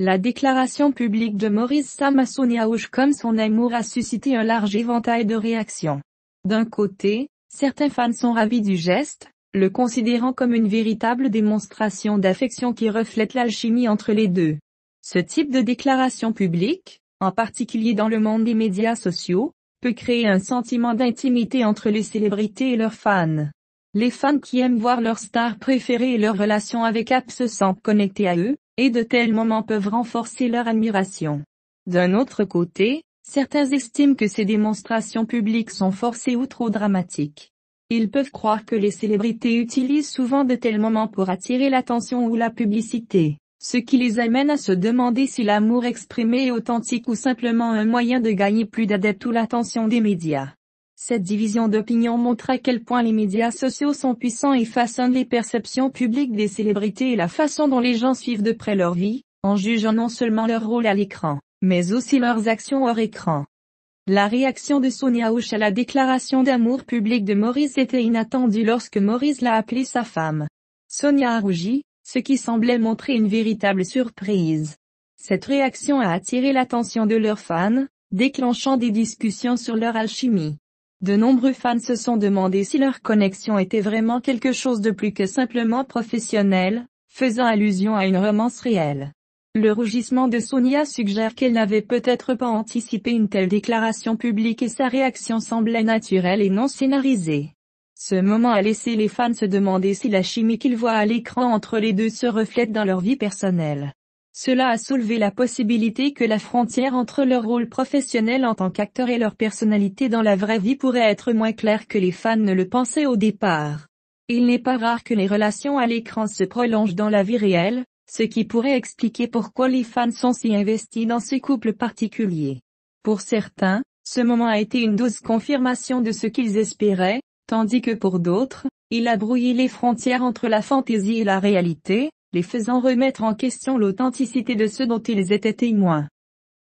La déclaration publique de Maurice Sam à Sonia Housh comme son amour a suscité un large éventail de réactions. D'un côté, certains fans sont ravis du geste, le considérant comme une véritable démonstration d'affection qui reflète l'alchimie entre les deux. Ce type de déclaration publique, en particulier dans le monde des médias sociaux, peut créer un sentiment d'intimité entre les célébrités et leurs fans. Les fans qui aiment voir leur star préférée et leur relation avec elle se sentent connectés à eux, et de tels moments peuvent renforcer leur admiration. D'un autre côté, certains estiment que ces démonstrations publiques sont forcées ou trop dramatiques. Ils peuvent croire que les célébrités utilisent souvent de tels moments pour attirer l'attention ou la publicité, ce qui les amène à se demander si l'amour exprimé est authentique ou simplement un moyen de gagner plus d'adeptes ou l'attention des médias. Cette division d'opinion montre à quel point les médias sociaux sont puissants et façonnent les perceptions publiques des célébrités et la façon dont les gens suivent de près leur vie, en jugeant non seulement leur rôle à l'écran, mais aussi leurs actions hors écran. La réaction de Sonia Housh à la déclaration d'amour public de Maurice était inattendue lorsque Maurice l'a appelée sa femme. Sonia a rougi, ce qui semblait montrer une véritable surprise. Cette réaction a attiré l'attention de leurs fans, déclenchant des discussions sur leur alchimie. De nombreux fans se sont demandé si leur connexion était vraiment quelque chose de plus que simplement professionnel, faisant allusion à une romance réelle. Le rougissement de Sonia suggère qu'elle n'avait peut-être pas anticipé une telle déclaration publique et sa réaction semblait naturelle et non scénarisée. Ce moment a laissé les fans se demander si la chimie qu'ils voient à l'écran entre les deux se reflète dans leur vie personnelle. Cela a soulevé la possibilité que la frontière entre leur rôle professionnel en tant qu'acteur et leur personnalité dans la vraie vie pourrait être moins claire que les fans ne le pensaient au départ. Il n'est pas rare que les relations à l'écran se prolongent dans la vie réelle, ce qui pourrait expliquer pourquoi les fans sont si investis dans ce couple particulier. Pour certains, ce moment a été une douce confirmation de ce qu'ils espéraient, tandis que pour d'autres, il a brouillé les frontières entre la fantaisie et la réalité, les faisant remettre en question l'authenticité de ce dont ils étaient témoins.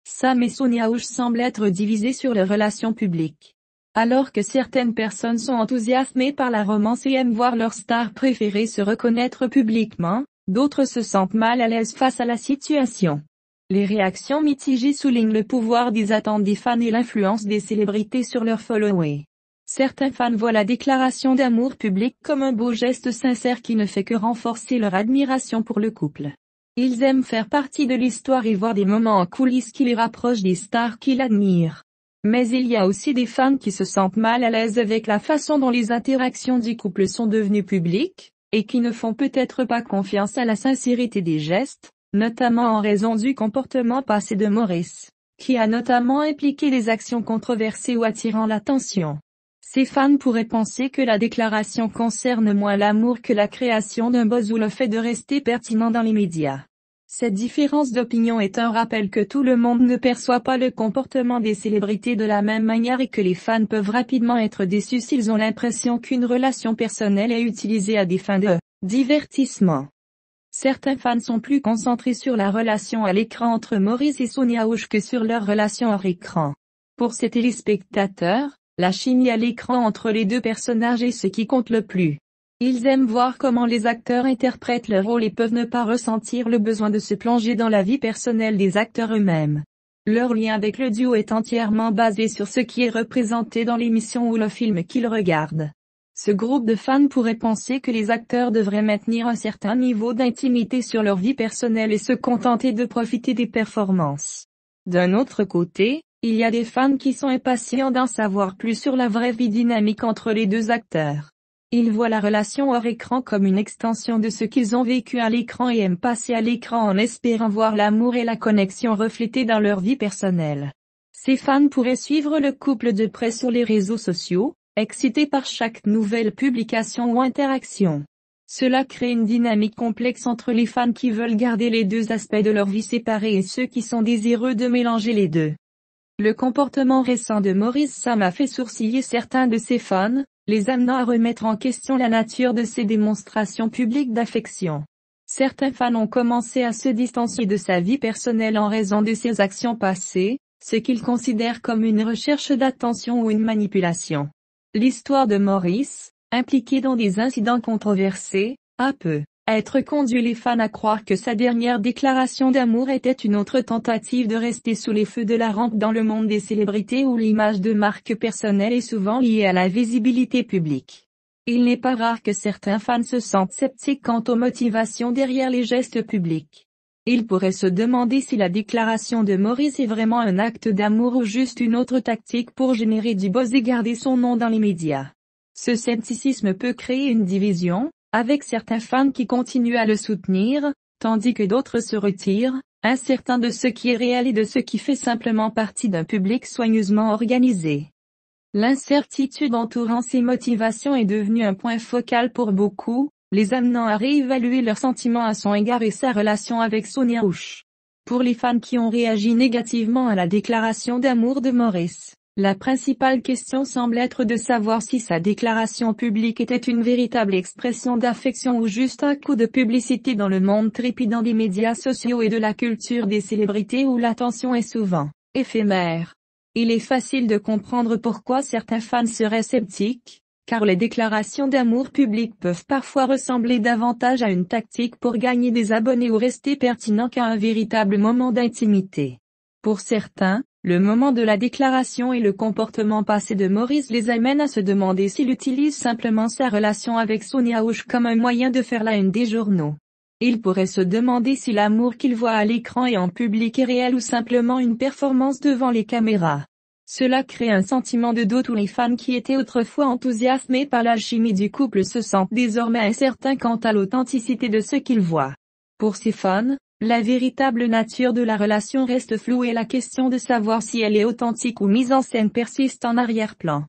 Sam et Sonia Housh semblent être divisés sur les relations publiques. Alors que certaines personnes sont enthousiasmées par la romance et aiment voir leur star préférée se reconnaître publiquement, d'autres se sentent mal à l'aise face à la situation. Les réactions mitigées soulignent le pouvoir des attentes des fans et l'influence des célébrités sur leur following. Certains fans voient la déclaration d'amour public comme un beau geste sincère qui ne fait que renforcer leur admiration pour le couple. Ils aiment faire partie de l'histoire et voir des moments en coulisses qui les rapprochent des stars qu'ils admirent. Mais il y a aussi des fans qui se sentent mal à l'aise avec la façon dont les interactions du couple sont devenues publiques, et qui ne font peut-être pas confiance à la sincérité des gestes, notamment en raison du comportement passé de Maurice, qui a notamment impliqué des actions controversées ou attirant l'attention. Ces fans pourraient penser que la déclaration concerne moins l'amour que la création d'un buzz ou le fait de rester pertinent dans les médias. Cette différence d'opinion est un rappel que tout le monde ne perçoit pas le comportement des célébrités de la même manière et que les fans peuvent rapidement être déçus s'ils ont l'impression qu'une relation personnelle est utilisée à des fins de divertissement. Certains fans sont plus concentrés sur la relation à l'écran entre Maurice et Sonia Housh que sur leur relation hors écran. Pour ces téléspectateurs, la chimie à l'écran entre les deux personnages est ce qui compte le plus. Ils aiment voir comment les acteurs interprètent leur rôle et peuvent ne pas ressentir le besoin de se plonger dans la vie personnelle des acteurs eux-mêmes. Leur lien avec le duo est entièrement basé sur ce qui est représenté dans l'émission ou le film qu'ils regardent. Ce groupe de fans pourrait penser que les acteurs devraient maintenir un certain niveau d'intimité sur leur vie personnelle et se contenter de profiter des performances. D'un autre côté, il y a des fans qui sont impatients d'en savoir plus sur la vraie vie dynamique entre les deux acteurs. Ils voient la relation hors écran comme une extension de ce qu'ils ont vécu à l'écran et aiment passer à l'écran en espérant voir l'amour et la connexion reflétés dans leur vie personnelle. Ces fans pourraient suivre le couple de près sur les réseaux sociaux, excités par chaque nouvelle publication ou interaction. Cela crée une dynamique complexe entre les fans qui veulent garder les deux aspects de leur vie séparés et ceux qui sont désireux de mélanger les deux. Le comportement récent de Maurice Sam a fait sourciller certains de ses fans, les amenant à remettre en question la nature de ces démonstrations publiques d'affection. Certains fans ont commencé à se distancier de sa vie personnelle en raison de ses actions passées, ce qu'ils considèrent comme une recherche d'attention ou une manipulation. L'histoire de Maurice, impliqué dans des incidents controversés, a peu être conduit les fans à croire que sa dernière déclaration d'amour était une autre tentative de rester sous les feux de la rampe dans le monde des célébrités où l'image de marque personnelle est souvent liée à la visibilité publique. Il n'est pas rare que certains fans se sentent sceptiques quant aux motivations derrière les gestes publics. Ils pourraient se demander si la déclaration de Maurice est vraiment un acte d'amour ou juste une autre tactique pour générer du buzz et garder son nom dans les médias. Ce scepticisme peut créer une division, avec certains fans qui continuent à le soutenir, tandis que d'autres se retirent, incertains de ce qui est réel et de ce qui fait simplement partie d'un public soigneusement organisé. L'incertitude entourant ces motivations est devenue un point focal pour beaucoup, les amenant à réévaluer leurs sentiments à son égard et sa relation avec Sonia Oush. Pour les fans qui ont réagi négativement à la déclaration d'amour de Maurice, la principale question semble être de savoir si sa déclaration publique était une véritable expression d'affection ou juste un coup de publicité dans le monde trépidant des médias sociaux et de la culture des célébrités où l'attention est souvent éphémère. Il est facile de comprendre pourquoi certains fans seraient sceptiques, car les déclarations d'amour publiques peuvent parfois ressembler davantage à une tactique pour gagner des abonnés ou rester pertinents qu'à un véritable moment d'intimité. Pour certains, le moment de la déclaration et le comportement passé de Maurice les amènent à se demander s'il utilise simplement sa relation avec Sonia Oush comme un moyen de faire la une des journaux. Il pourrait se demander si l'amour qu'il voit à l'écran et en public est réel ou simplement une performance devant les caméras. Cela crée un sentiment de doute où les fans qui étaient autrefois enthousiasmés par l'alchimie du couple se sentent désormais incertains quant à l'authenticité de ce qu'ils voient. Pour ces fans, la véritable nature de la relation reste floue et la question de savoir si elle est authentique ou mise en scène persiste en arrière-plan.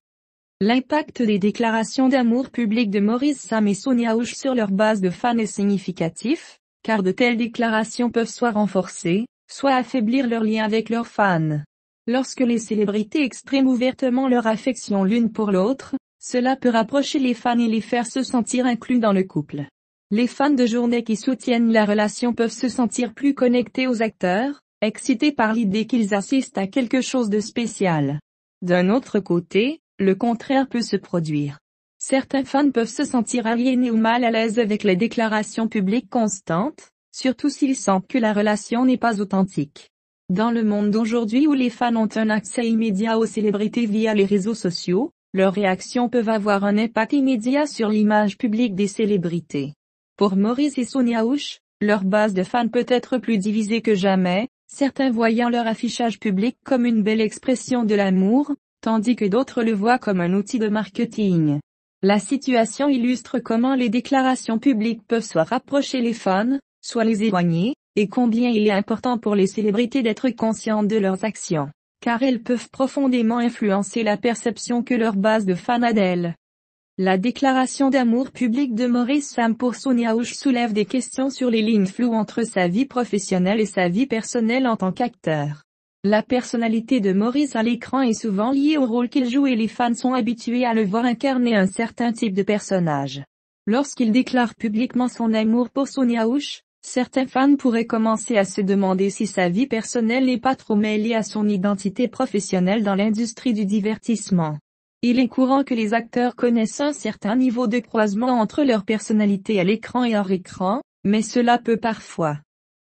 L'impact des déclarations d'amour publiques de Maurice Sam et Sonia Oush sur leur base de fans est significatif, car de telles déclarations peuvent soit renforcer, soit affaiblir leur lien avec leurs fans. Lorsque les célébrités expriment ouvertement leur affection l'une pour l'autre, cela peut rapprocher les fans et les faire se sentir inclus dans le couple. Les fans de journée qui soutiennent la relation peuvent se sentir plus connectés aux acteurs, excités par l'idée qu'ils assistent à quelque chose de spécial. D'un autre côté, le contraire peut se produire. Certains fans peuvent se sentir aliénés ou mal à l'aise avec les déclarations publiques constantes, surtout s'ils sentent que la relation n'est pas authentique. Dans le monde d'aujourd'hui où les fans ont un accès immédiat aux célébrités via les réseaux sociaux, leurs réactions peuvent avoir un impact immédiat sur l'image publique des célébrités. Pour Maurice et Sonia Oush, leur base de fans peut être plus divisée que jamais, certains voyant leur affichage public comme une belle expression de l'amour, tandis que d'autres le voient comme un outil de marketing. La situation illustre comment les déclarations publiques peuvent soit rapprocher les fans, soit les éloigner, et combien il est important pour les célébrités d'être conscientes de leurs actions, car elles peuvent profondément influencer la perception que leur base de fans a d'elles. La déclaration d'amour public de Maurice Sam pour Sonia Oush soulève des questions sur les lignes floues entre sa vie professionnelle et sa vie personnelle en tant qu'acteur. La personnalité de Maurice à l'écran est souvent liée au rôle qu'il joue et les fans sont habitués à le voir incarner un certain type de personnage. Lorsqu'il déclare publiquement son amour pour Sonia Oush, certains fans pourraient commencer à se demander si sa vie personnelle n'est pas trop mêlée à son identité professionnelle dans l'industrie du divertissement. Il est courant que les acteurs connaissent un certain niveau de croisement entre leur personnalité à l'écran et hors écran, mais cela peut parfois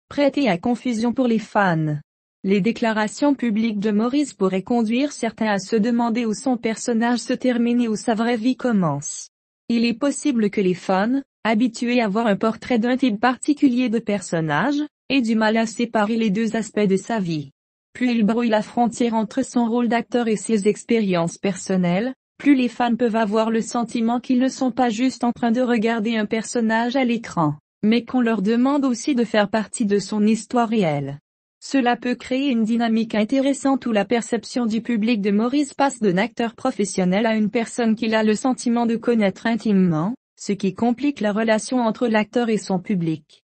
prêter à confusion pour les fans. Les déclarations publiques de Maurice pourraient conduire certains à se demander où son personnage se termine et où sa vraie vie commence. Il est possible que les fans, habitués à voir un portrait d'un type particulier de personnage, aient du mal à séparer les deux aspects de sa vie. Plus il brouille la frontière entre son rôle d'acteur et ses expériences personnelles, plus les fans peuvent avoir le sentiment qu'ils ne sont pas juste en train de regarder un personnage à l'écran, mais qu'on leur demande aussi de faire partie de son histoire réelle. Cela peut créer une dynamique intéressante où la perception du public de Maurice passe d'un acteur professionnel à une personne qu'il a le sentiment de connaître intimement, ce qui complique la relation entre l'acteur et son public.